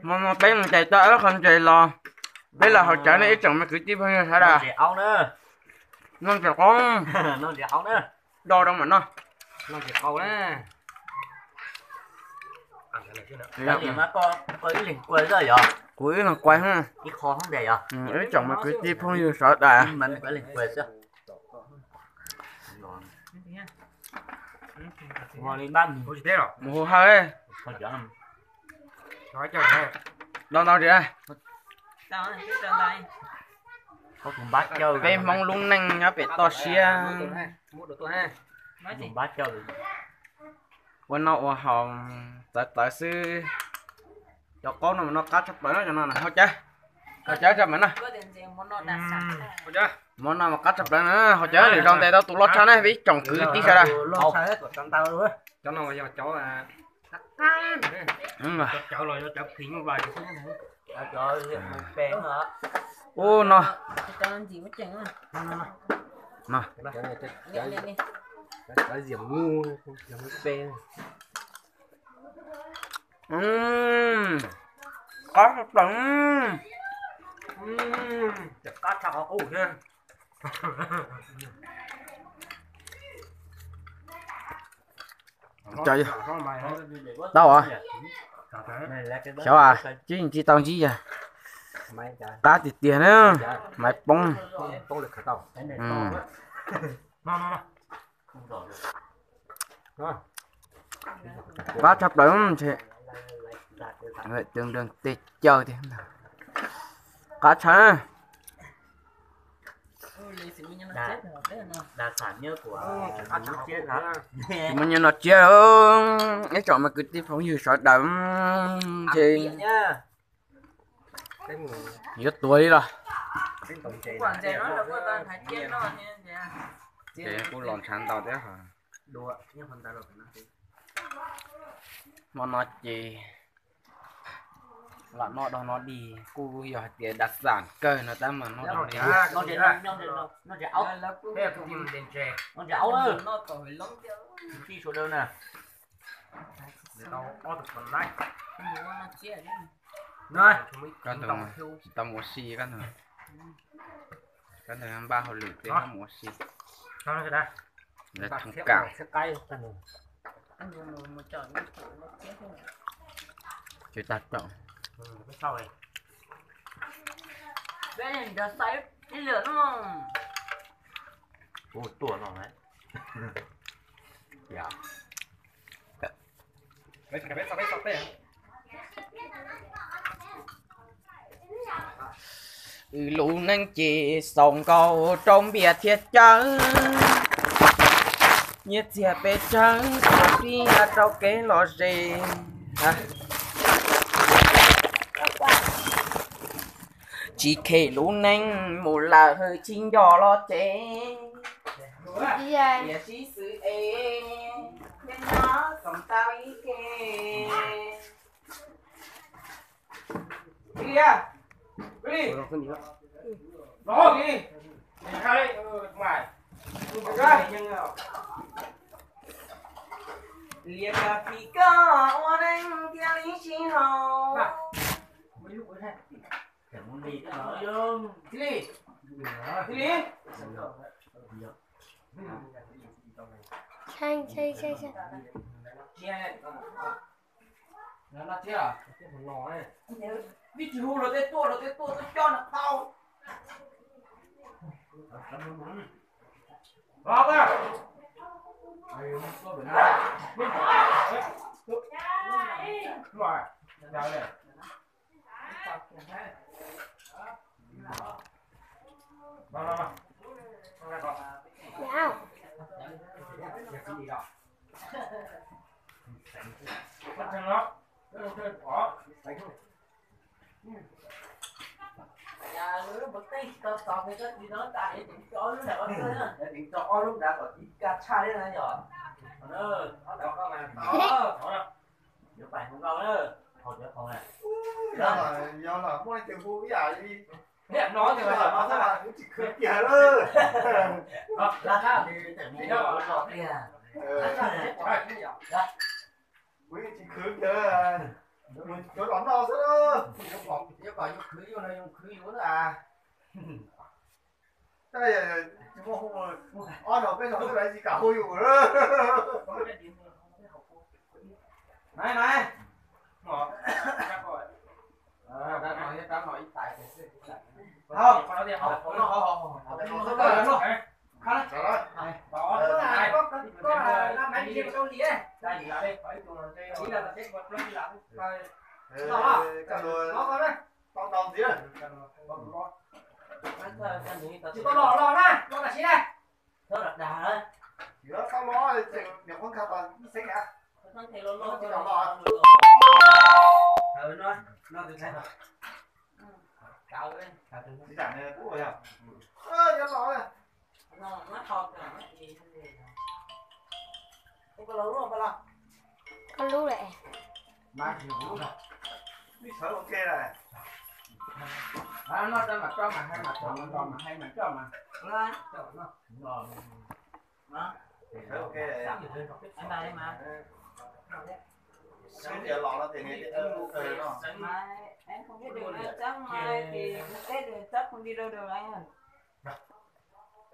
Mà bé mình chạy tới nó không chạy lo. Bé là họ chạy nó ít chồng mà cứ tiếp hơn hả đà. Trẻ ong nữa. Nó trẻ con. Nó trẻ ong nữa. Đo đâu mà nó. Nó trẻ ong nữa. Cái gì mà có cái liền quay rồi vậy? cuối là quay ha. Cái kho không đầy à? Ít chồng mà cứ tiếp không như sợ đà. Mình phải liền quay chứ. Ngon lên ban. Ủa gì thế rồi? Mùa hơi. Thôi chở. Nói cho thế. Đâu đâu chị ơi. Đâu này, cái đây. Có cùng bát chơi. Cái mong lung nanh nó phải to xia. Mua được tôi ha. Nói gì? Cùng bát chơi. Quên nó họ tại sư cho con nó cắt sắp tới nó cho nó này thôi chứ. Thôi chứ cho mình nè. Có tiền gì muốn nó đặt sẵn. Thôi chứ. Món nào mà cắt sắp tới nữa, hồi chứ thì trong tay tao tụi lót cho này, ví chồng cứ tí sao đây. Lót sao hết của tao luôn á. Cho nó mà cháu là mà. cháu rồi cháu kính một vài cái này. Trời ơi, bén hả? Ô nó. Cho anh gì mất chừng á. Mà. Đi. Cái diễm ngu, diễm bén. Có sắp tới. Chặt cắt sao ủ nha. Trời ơi. Đâu à? Cháu à, chứ chỉ tao gì à? Cá thì tiền á, mày bông. Tôi lực khởi tàu. Cá sắp tới thì vậy đường đường tê chơi thì cá chả. Đặc sản nhớ của chết hả? Mình nhìn nó chết hơn cái chọn mà cứ tiếp phóng như sợ đậm thì rất tuổi rồi. Quản trẻ nó là có toàn thái chết nó nha. Chị cô lòn sẵn tao thế hả? Đùa, nhưng phần ta được Mà nó chỉ là nó đi cô giờ tiền đặc sản cơ nó ta mà nó đi nó trẻ ốc. Thế là tôi đèn chè. Nó trẻ ốc ơi. Nó tội lắm chứ. Khi số đơn nè. Để tao có được phần này. Nó chết đi. Rồi. cái thằng tao mua xì cái thằng ba hồi lửa tên nó mua xì Sao nó đây? là thằng cào cay. Anh dùng một chọn nó chết thôi. chỉ ta trọng. Cái sau này. Cái này nó xoáy cái lửa đúng không? Ủa, tủa nó đấy. Dạ. Cái sao thế? Lũ nâng chỉ sống cầu trong bia thiệt trắng nhiệt thiệt bê trắng đi trâu kế lò gì chỉ kể lũ nâng một là hơi chính giò lo chế địa chỉ sự ê nên nó cầm tao ý kê đi à đi đó đi ra đây ngoài ra liệt là phi có oan anh theo lý trí hậu Mấy lúc ấy Để muốn đi cái đó dương. đi Chanh. nó chết à cái phần nò này. đi chú rồi tới tôi cho nó tao Đó cơ. Rồi. Chào này. Vào. Nào. Bắt chân nó. Nó chơi bỏ. Đánh thôi. Dạ, lứa bật tí, tao cái gì đó tại để tìm cho nó đỡ nữa. để điện cho lúc đã có ít cá chai đấy này rồi Nó đọc con này. Đó. Nếu bạn không đâu nữa. Thôi nhớ không này. do là mỗi từ vui cái gì đi Nè nói thì là nó sao cũng chỉ khơi kìa đó là sao? Đi tưởng đi đâu. Đi à. Ừ. chỗ đón nó sao Chứ còn vô khứ vô này vô khứ vô đó à. đây là chúng on ở bên đó cái gì cả hôi rồi đó Này Ngỏ. Các gọi. đã nói tại Không, còn nó đi học. không. Đó là có năm anh đi đâu gì đấy. Đây là đây, phải dùng đây. Chỉ là cái vật nó đi làm. cái đồ Nó có đấy. to gì đấy Chỉ có lò đó, lò là gì đây? Nó đặt đà đấy. giữa sau đó thì nhập con khăn toàn xích à Nó thì lò chỉ đón nó Nó từ thế nào? cạo lên. chỉ chẳng này cũ rồi à nhớ nó này Nó thọt rồi, nó gì không có lỗ luôn phải không? Con lú lẹ. mà thì vũ rồi. đi sớm ok này Nó trên mặt cho mà hai mặt tròn mà hai mặt cho mà. Lên. Ngon. Đó. sớm ok này Anh đây mà. sớm giờ lọ nó thì nghe nó Mà em không biết đường anh chắc mai thì Tết đường chắc không đi đâu được anh ơi.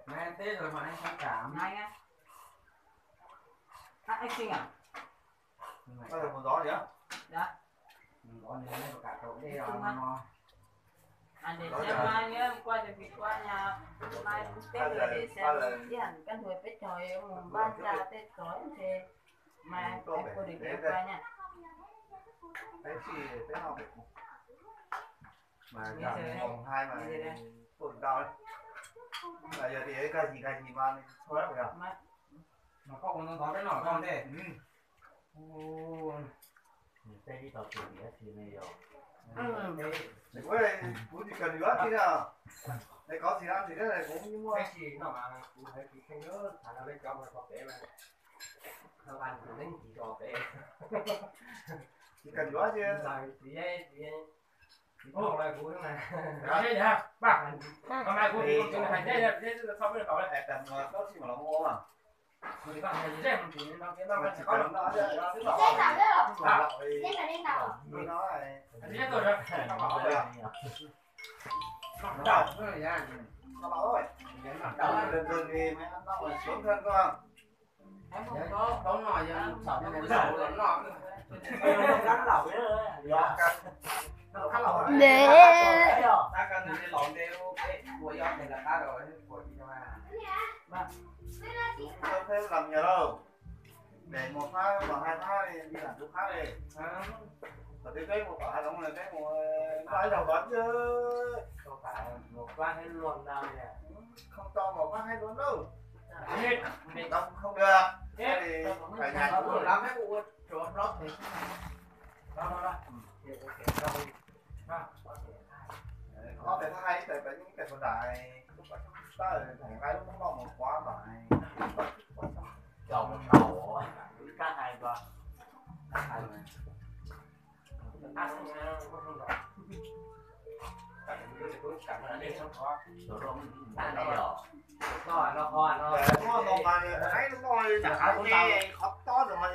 Mai Tết rồi mà anh không cảm. Mai nha. Anh sinh à? có được một gió gì á Dạ. Con này nó cả tổ đi rồi nó. Anh để xem mai nhé, qua chuẩn bị qua nhà mai Tết rồi để xem với hẳn căn hồi Tết trời mùng 3 ra Tết tối thì mai em có định đi qua nha. đấy chỉ thế nào mà cả vòng hai mà tổn cao đấy là giờ thì cái gì mà thôi đấy phải không Mà có con nó cái nỏ con thế. Đây đi tàu thuyền thì này rồi. ôi cũng chỉ cần nữa chứ nào đây có gì ăn thì cái này cũng như mua Cái gì nó mà phải chỉ không nhớ thằng nào lên cho mà có thể mà. Nó ăn cũng đến chỉ có thể. chỉ cần nữa chứ Ô lại cuối này. Đó thế hả? Bác. Hôm nay cô đi con hành thế xong rồi bảo đẹp đẹp mà có gì mà nó mua mà mình có hành thế mình thì nó cái nó chỉ có cần nó chứ Dép nào đấy rồi? nó Dép là đen nào? nó này anh biết rồi đó. nó bảo rồi Đâu, nó là ra. nó bảo rồi đừng thì mấy ăn nó mà xuống thân cơ Em không có. Đón nồi giờ sợ cái này sợ đón nồi. Gắn lẩu đấy. Để. Ta cần đi lộn đeo cái của gió này là ta rồi của gì cho mà. không thêm làm nhiều đâu để một phát và hai phát đi làm lúc khác đi và cái một quả giống là cái một cái đầu bắn chứ Không phải một quan hay luôn đâu nè. không cho một phát hay luôn đâu Hết. đông không được thế thì phải nhặt Nó vừa lắm cái vụ trộn lót thì. Đó. có thể thay tại vì những cái phần đại ta thằng cái lúc nó một quá phải Chồng đầu cá hai con. Ăn không rõ. Cảm ơn anh sống khó. Đồ rong ăn đây rồi. Nó nó mà ấy nó ngồi chả có nghe khó to rồi mà